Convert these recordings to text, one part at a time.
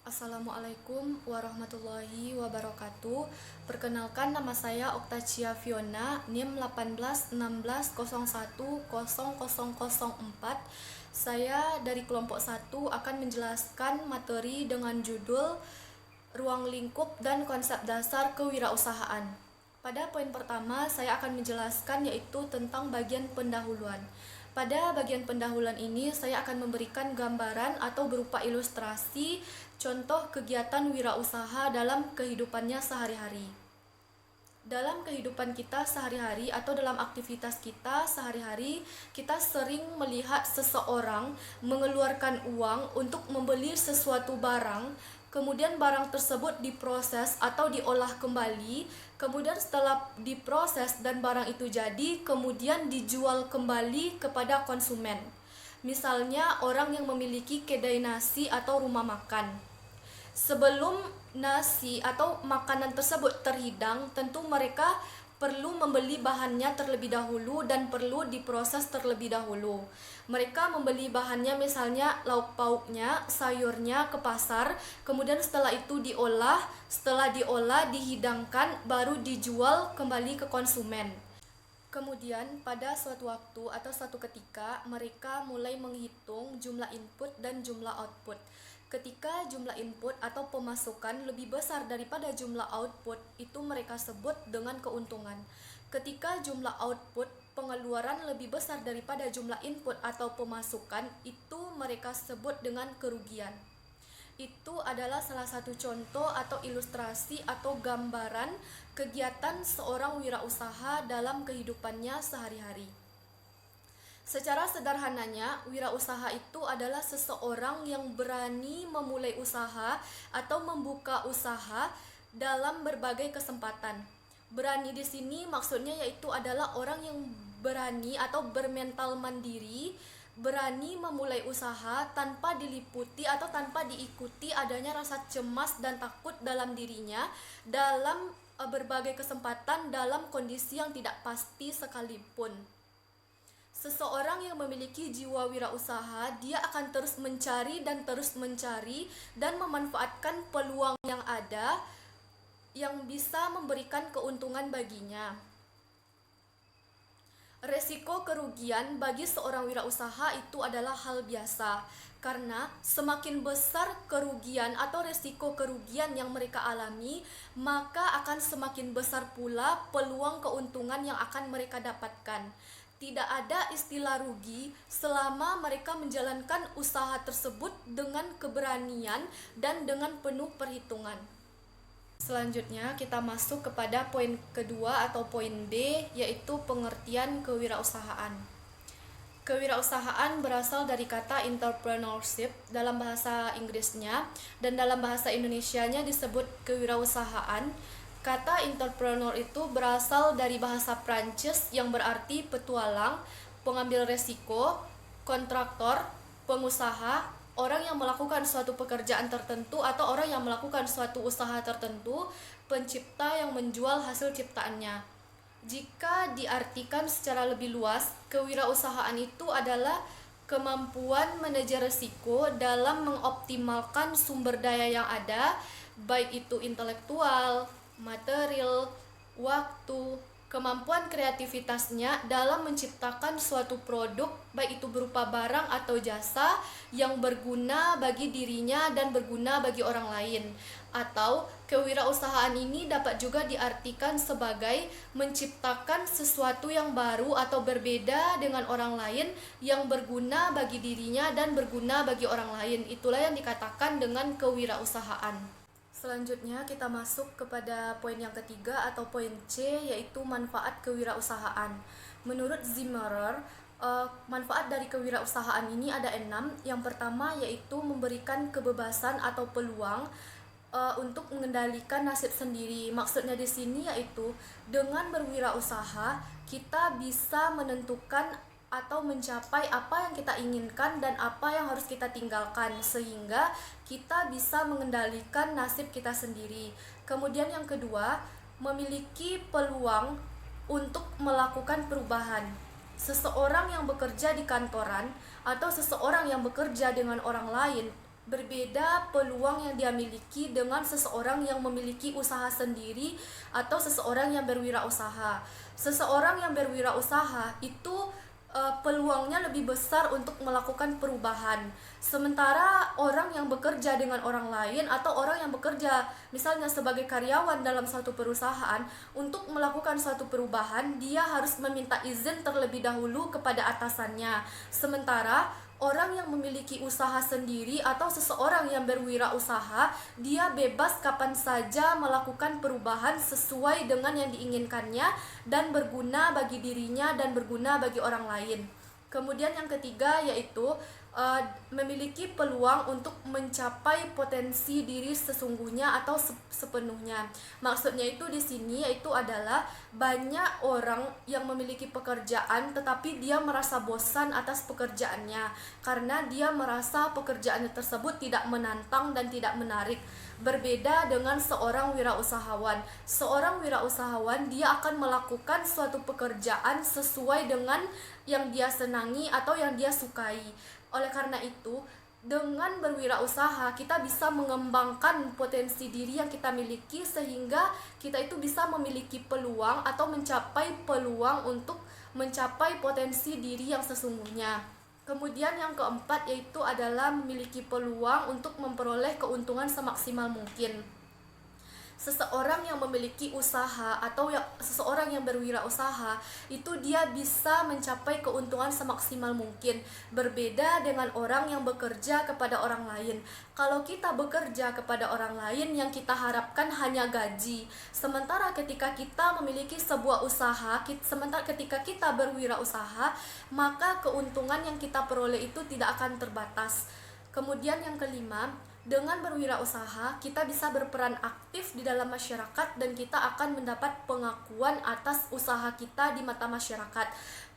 Assalamualaikum warahmatullahi wabarakatuh. Perkenalkan, nama saya Oktachia Fiona, NIM 1816010004. Saya dari kelompok 1 akan menjelaskan materi dengan judul Ruang Lingkup dan Konsep Dasar Kewirausahaan. Pada poin pertama, saya akan menjelaskan yaitu tentang bagian pendahuluan. Pada bagian pendahuluan ini, saya akan memberikan gambaran atau berupa ilustrasi contoh kegiatan wirausaha dalam kehidupannya sehari-hari. Dalam kehidupan kita sehari-hari atau dalam aktivitas kita sehari-hari, kita sering melihat seseorang mengeluarkan uang untuk membeli sesuatu barang, kemudian barang tersebut diproses atau diolah kembali, kemudian setelah diproses dan barang itu jadi, kemudian dijual kembali kepada konsumen. Misalnya orang yang memiliki kedai nasi atau rumah makan. Sebelum nasi atau makanan tersebut terhidang, tentu mereka perlu membeli bahannya terlebih dahulu dan perlu diproses terlebih dahulu. Mereka membeli bahannya, misalnya lauk pauknya, sayurnya ke pasar, kemudian setelah itu diolah, setelah diolah dihidangkan, baru dijual kembali ke konsumen. Kemudian pada suatu waktu atau suatu ketika mereka mulai menghitung jumlah input dan jumlah output. Ketika jumlah input atau pemasukan lebih besar daripada jumlah output, itu mereka sebut dengan keuntungan. Ketika jumlah output, pengeluaran lebih besar daripada jumlah input atau pemasukan, itu mereka sebut dengan kerugian. Itu adalah salah satu contoh atau ilustrasi atau gambaran kegiatan seorang wirausaha dalam kehidupannya sehari-hari. Secara sederhananya, wirausaha itu adalah seseorang yang berani memulai usaha atau membuka usaha dalam berbagai kesempatan. Berani di sini maksudnya yaitu adalah orang yang berani atau bermental mandiri, berani memulai usaha tanpa diliputi atau tanpa diikuti adanya rasa cemas dan takut dalam dirinya dalam berbagai kesempatan dalam kondisi yang tidak pasti sekalipun. Seseorang yang memiliki jiwa wirausaha, dia akan terus mencari dan memanfaatkan peluang yang ada yang bisa memberikan keuntungan baginya. Resiko kerugian bagi seorang wirausaha itu adalah hal biasa, karena semakin besar kerugian atau resiko kerugian yang mereka alami, maka akan semakin besar pula peluang keuntungan yang akan mereka dapatkan. Tidak ada istilah rugi selama mereka menjalankan usaha tersebut dengan keberanian dan dengan penuh perhitungan. Selanjutnya kita masuk kepada poin kedua atau poin B, yaitu pengertian kewirausahaan. Kewirausahaan berasal dari kata entrepreneurship dalam bahasa Inggrisnya, dan dalam bahasa Indonesianya disebut kewirausahaan. Kata entrepreneur itu berasal dari bahasa Prancis yang berarti petualang, pengambil resiko, kontraktor, pengusaha, orang yang melakukan suatu pekerjaan tertentu atau orang yang melakukan suatu usaha tertentu, pencipta yang menjual hasil ciptaannya. Jika diartikan secara lebih luas, kewirausahaan itu adalah kemampuan manajer risiko dalam mengoptimalkan sumber daya yang ada, baik itu intelektual, material, waktu, kemampuan kreativitasnya dalam menciptakan suatu produk, baik itu berupa barang atau jasa yang berguna bagi dirinya dan berguna bagi orang lain. Atau kewirausahaan ini dapat juga diartikan sebagai menciptakan sesuatu yang baru atau berbeda dengan orang lain yang berguna bagi dirinya dan berguna bagi orang lain. Itulah yang dikatakan dengan kewirausahaan. Selanjutnya kita masuk kepada poin yang ketiga atau poin C, yaitu manfaat kewirausahaan. Menurut Zimmerer, manfaat dari kewirausahaan ini ada 6. Yang pertama yaitu memberikan kebebasan atau peluang untuk mengendalikan nasib sendiri. Maksudnya di sini yaitu dengan berwirausaha kita bisa menentukan atau mencapai apa yang kita inginkan dan apa yang harus kita tinggalkan, sehingga kita bisa mengendalikan nasib kita sendiri. Kemudian yang kedua, memiliki peluang untuk melakukan perubahan. Seseorang yang bekerja di kantoran atau seseorang yang bekerja dengan orang lain Berbeda peluang yang dia miliki dengan seseorang yang memiliki usaha sendiri atau seseorang yang berwirausaha. Seseorang yang berwirausaha itu peluangnya lebih besar untuk melakukan perubahan. Sementara orang yang bekerja dengan orang lain atau orang yang bekerja misalnya sebagai karyawan dalam suatu perusahaan, untuk melakukan suatu perubahan dia harus meminta izin terlebih dahulu kepada atasannya. Sementara orang yang memiliki usaha sendiri atau seseorang yang berwirausaha, dia bebas kapan saja melakukan perubahan sesuai dengan yang diinginkannya dan berguna bagi dirinya dan berguna bagi orang lain. Kemudian yang ketiga yaitu memiliki peluang untuk mencapai potensi diri sesungguhnya atau sepenuhnya. Maksudnya itu di sini yaitu adalah banyak orang yang memiliki pekerjaan tetapi dia merasa bosan atas pekerjaannya karena dia merasa pekerjaannya tersebut tidak menantang dan tidak menarik. Berbeda dengan seorang wirausahawan. Seorang wirausahawan dia akan melakukan suatu pekerjaan sesuai dengan yang dia senangi atau yang dia sukai. Oleh karena itu, dengan berwirausaha kita bisa mengembangkan potensi diri yang kita miliki sehingga kita itu bisa memiliki peluang atau mencapai peluang untuk mencapai potensi diri yang sesungguhnya. Kemudian yang keempat yaitu adalah memiliki peluang untuk memperoleh keuntungan semaksimal mungkin. Seseorang yang memiliki usaha atau seseorang yang berwirausaha itu dia bisa mencapai keuntungan semaksimal mungkin, berbeda dengan orang yang bekerja kepada orang lain. Kalau kita bekerja kepada orang lain yang kita harapkan hanya gaji, sementara ketika kita memiliki sebuah usaha, sementara ketika kita berwirausaha, maka keuntungan yang kita peroleh itu tidak akan terbatas. Kemudian yang kelima, dengan berwirausaha, kita bisa berperan aktif di dalam masyarakat dan kita akan mendapat pengakuan atas usaha kita di mata masyarakat.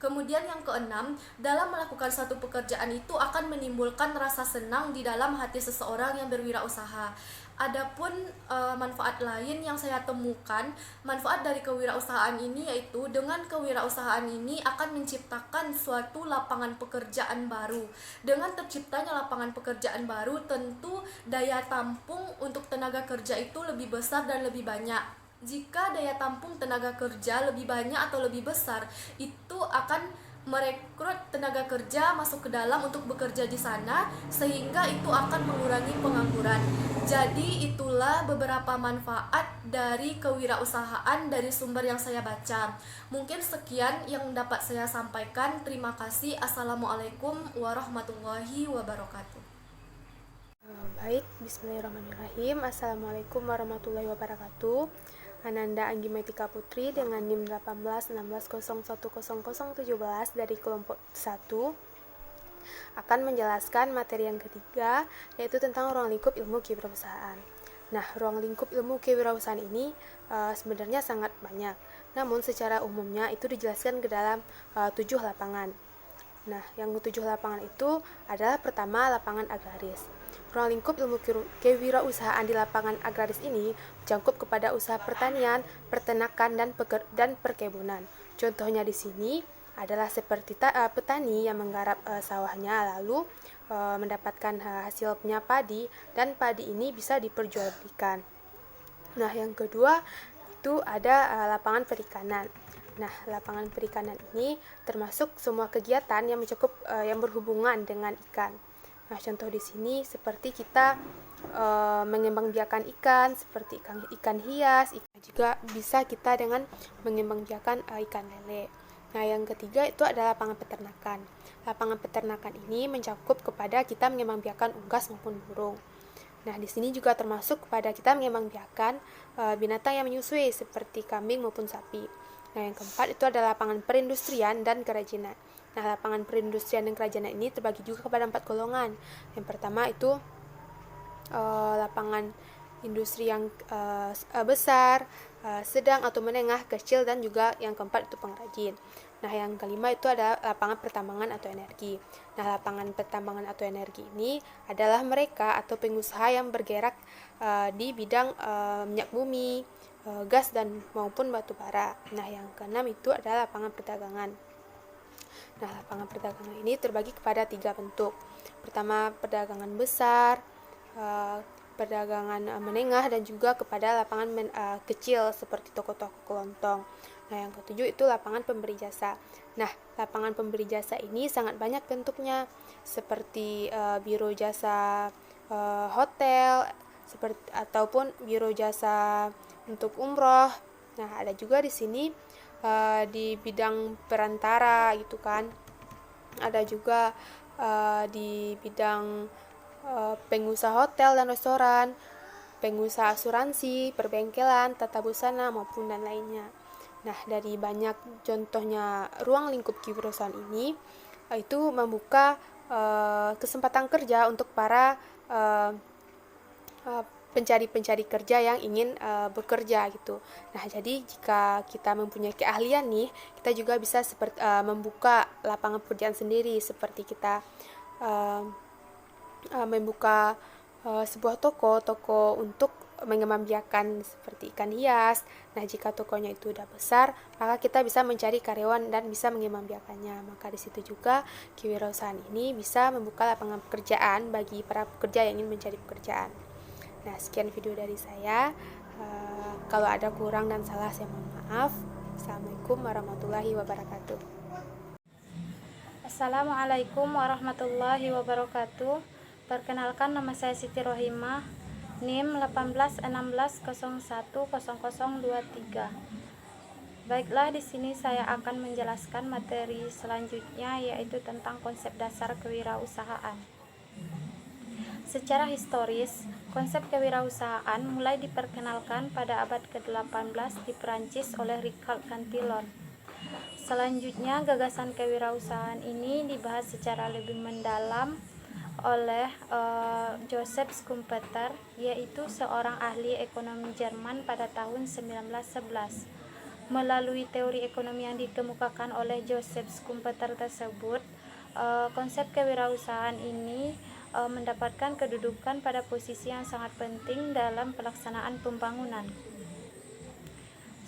Kemudian yang keenam, dalam melakukan suatu pekerjaan itu akan menimbulkan rasa senang di dalam hati seseorang yang berwirausaha. Adapun manfaat lain yang saya temukan, manfaat dari kewirausahaan ini yaitu dengan kewirausahaan ini akan menciptakan suatu lapangan pekerjaan baru. Dengan terciptanya lapangan pekerjaan baru, tentu daya tampung untuk tenaga kerja itu lebih besar dan lebih banyak. Jika daya tampung tenaga kerja lebih banyak atau lebih besar, itu akan merekrut tenaga kerja masuk ke dalam untuk bekerja di sana sehingga itu akan mengurangi pengangguran. Jadi itulah beberapa manfaat dari kewirausahaan dari sumber yang saya baca. Mungkin sekian yang dapat saya sampaikan. Terima kasih. Assalamualaikum warahmatullahi wabarakatuh. Baik, bismillahirrahmanirrahim. Assalamualaikum warahmatullahi wabarakatuh. Ananda Anggimetika Putri dengan NIM 1816010017 dari kelompok 1 akan menjelaskan materi yang ketiga, yaitu tentang ruang lingkup ilmu kewirausahaan. Nah, ruang lingkup ilmu kewirausahaan ini sebenarnya sangat banyak, namun secara umumnya itu dijelaskan ke dalam 7 lapangan. Nah, yang 7 lapangan itu adalah pertama, lapangan agraris. Ruang lingkup ilmu kewirausahaan di lapangan agraris ini mencakup kepada usaha pertanian, peternakan, dan perkebunan. Contohnya di sini adalah seperti petani yang menggarap sawahnya lalu mendapatkan hasilnya padi, dan padi ini bisa diperjualbelikan. Nah, yang kedua itu ada lapangan perikanan. Nah, lapangan perikanan ini termasuk semua kegiatan yang mencakup yang berhubungan dengan ikan. Nah, contoh di sini seperti kita mengembangbiakan ikan, seperti ikan hias, juga bisa kita dengan mengembangbiakan ikan lele. Nah, yang ketiga itu adalah lapangan peternakan. Lapangan peternakan ini mencakup kepada kita mengembangbiakan unggas maupun burung. Nah, di sini juga termasuk kepada kita mengembangbiakan binatang yang menyusui seperti kambing maupun sapi. Nah, yang keempat itu adalah lapangan perindustrian dan kerajinan. Nah, lapangan perindustrian dan kerajinan ini terbagi juga kepada 4 golongan. Yang pertama itu lapangan industri yang besar, sedang atau menengah, kecil, dan juga yang keempat itu pengrajin. Nah, yang kelima itu adalah lapangan pertambangan atau energi. Nah, lapangan pertambangan atau energi ini adalah mereka atau pengusaha yang bergerak di bidang minyak bumi, gas, dan maupun batu bara. Nah, yang keenam itu adalah lapangan perdagangan. Nah, lapangan perdagangan ini terbagi kepada 3 bentuk. Pertama, perdagangan besar, perdagangan menengah dan juga kepada lapangan kecil seperti toko-toko kelontong. Nah, yang ketujuh itu lapangan pemberi jasa. Nah, lapangan pemberi jasa ini sangat banyak bentuknya, seperti biro jasa hotel, seperti ataupun biro jasa untuk umroh. Nah, ada juga di sini di bidang perantara gitu kan. Ada juga di bidang pengusaha hotel dan restoran, pengusaha asuransi, perbengkelan, tata busana, maupun dan lainnya. Nah, dari banyak contohnya ruang lingkup kewirausahaan ini, itu membuka kesempatan kerja untuk para pencari-pencari kerja yang ingin bekerja gitu. Nah, jadi jika kita mempunyai keahlian nih, kita juga bisa membuka lapangan pekerjaan sendiri, seperti kita membuka sebuah toko untuk mengembangbiakan seperti ikan hias. Nah, jika tokonya itu udah besar, maka kita bisa mencari karyawan dan bisa mengembangbiakannya. Maka di situ juga kewirausahaan ini bisa membuka lapangan pekerjaan bagi para pekerja yang ingin mencari pekerjaan. Nah, sekian video dari saya. Kalau ada kurang dan salah, saya mohon maaf. Assalamualaikum warahmatullahi wabarakatuh. Assalamualaikum warahmatullahi wabarakatuh. Perkenalkan, nama saya Siti Rohimah, NIM 1816010023. Baiklah, di sini saya akan menjelaskan materi selanjutnya, yaitu tentang konsep dasar kewirausahaan. Secara historis, konsep kewirausahaan mulai diperkenalkan pada abad ke-18 di Perancis oleh Richard Cantillon. Selanjutnya, gagasan kewirausahaan ini dibahas secara lebih mendalam oleh Joseph Schumpeter, yaitu seorang ahli ekonomi Jerman pada tahun 1911. Melalui teori ekonomi yang dikemukakan oleh Joseph Schumpeter tersebut, konsep kewirausahaan ini mendapatkan kedudukan pada posisi yang sangat penting dalam pelaksanaan pembangunan.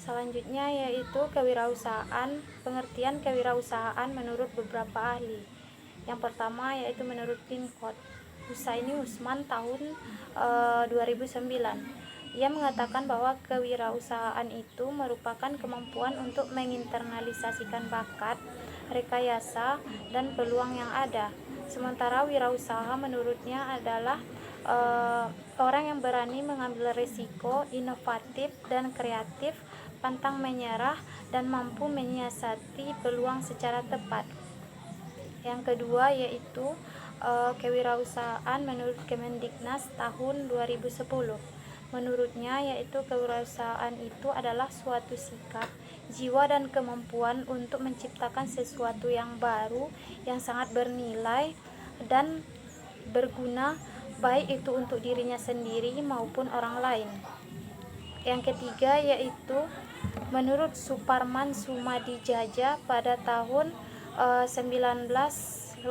Selanjutnya yaitu kewirausahaan. Pengertian kewirausahaan menurut beberapa ahli. Yang pertama yaitu menurut Pincott Husaini Usman tahun 2009. Ia mengatakan bahwa kewirausahaan itu merupakan kemampuan untuk menginternalisasikan bakat, rekayasa, dan peluang yang ada. Sementara wirausaha menurutnya adalah orang yang berani mengambil risiko, inovatif dan kreatif, pantang menyerah, dan mampu menyiasati peluang secara tepat. Yang kedua yaitu kewirausahaan menurut Kemendiknas tahun 2010. Menurutnya yaitu kewirausahaan itu adalah suatu sikap, jiwa, dan kemampuan untuk menciptakan sesuatu yang baru yang sangat bernilai dan berguna, baik itu untuk dirinya sendiri maupun orang lain. Yang ketiga yaitu menurut Suparman Sumadijaya pada tahun 1980.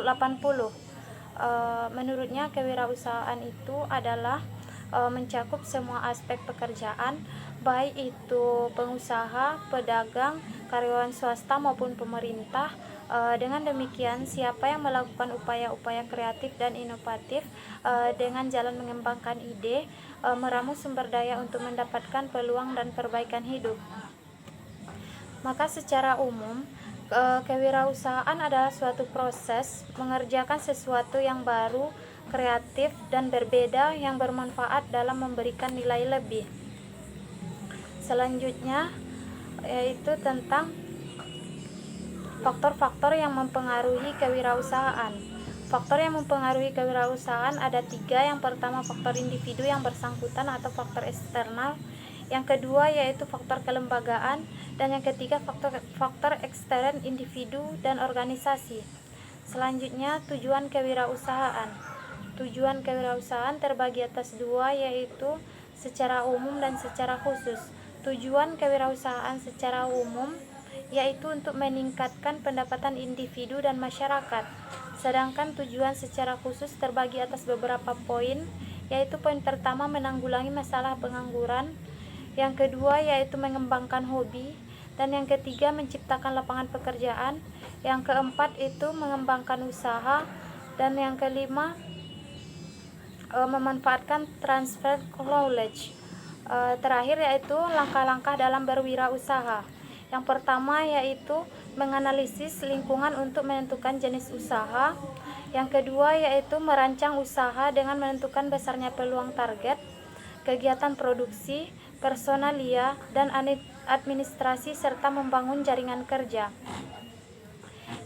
Menurutnya kewirausahaan itu adalah mencakup semua aspek pekerjaan, baik itu pengusaha, pedagang, karyawan swasta maupun pemerintah. Dengan demikian, siapa yang melakukan upaya-upaya kreatif dan inovatif dengan jalan mengembangkan ide, meramu sumber daya untuk mendapatkan peluang dan perbaikan hidup. Maka secara umum, kewirausahaan adalah suatu proses mengerjakan sesuatu yang baru, kreatif, dan berbeda yang bermanfaat dalam memberikan nilai lebih. Selanjutnya yaitu tentang faktor-faktor yang mempengaruhi kewirausahaan. Faktor yang mempengaruhi kewirausahaan ada 3. Yang pertama, faktor individu yang bersangkutan atau faktor eksternal. Yang kedua yaitu faktor kelembagaan, dan yang ketiga faktor ekstern individu dan organisasi. Selanjutnya, tujuan kewirausahaan. Tujuan kewirausahaan terbagi atas 2, yaitu secara umum dan secara khusus. Tujuan kewirausahaan secara umum yaitu untuk meningkatkan pendapatan individu dan masyarakat. Sedangkan tujuan secara khusus terbagi atas beberapa poin, yaitu poin pertama menanggulangi masalah pengangguran, yang kedua yaitu mengembangkan hobi, dan yang ketiga menciptakan lapangan pekerjaan, yang keempat itu mengembangkan usaha, dan yang kelima memanfaatkan transfer knowledge. Terakhir yaitu langkah-langkah dalam berwirausaha. Yang pertama yaitu menganalisis lingkungan untuk menentukan jenis usaha. Yang kedua yaitu merancang usaha dengan menentukan besarnya peluang target, kegiatan produksi, personalia, dan administrasi serta membangun jaringan kerja.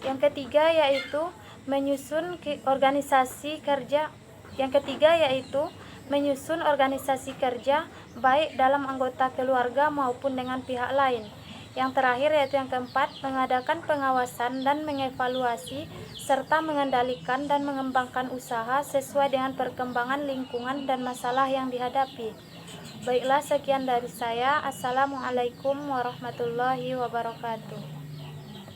Yang ketiga yaitu menyusun organisasi kerja. Yang ketiga yaitu menyusun organisasi kerja baik dalam anggota keluarga maupun dengan pihak lain. Yang terakhir yaitu yang keempat, mengadakan pengawasan dan mengevaluasi serta mengendalikan dan mengembangkan usaha sesuai dengan perkembangan lingkungan dan masalah yang dihadapi. Baiklah, sekian dari saya. Assalamualaikum warahmatullahi wabarakatuh.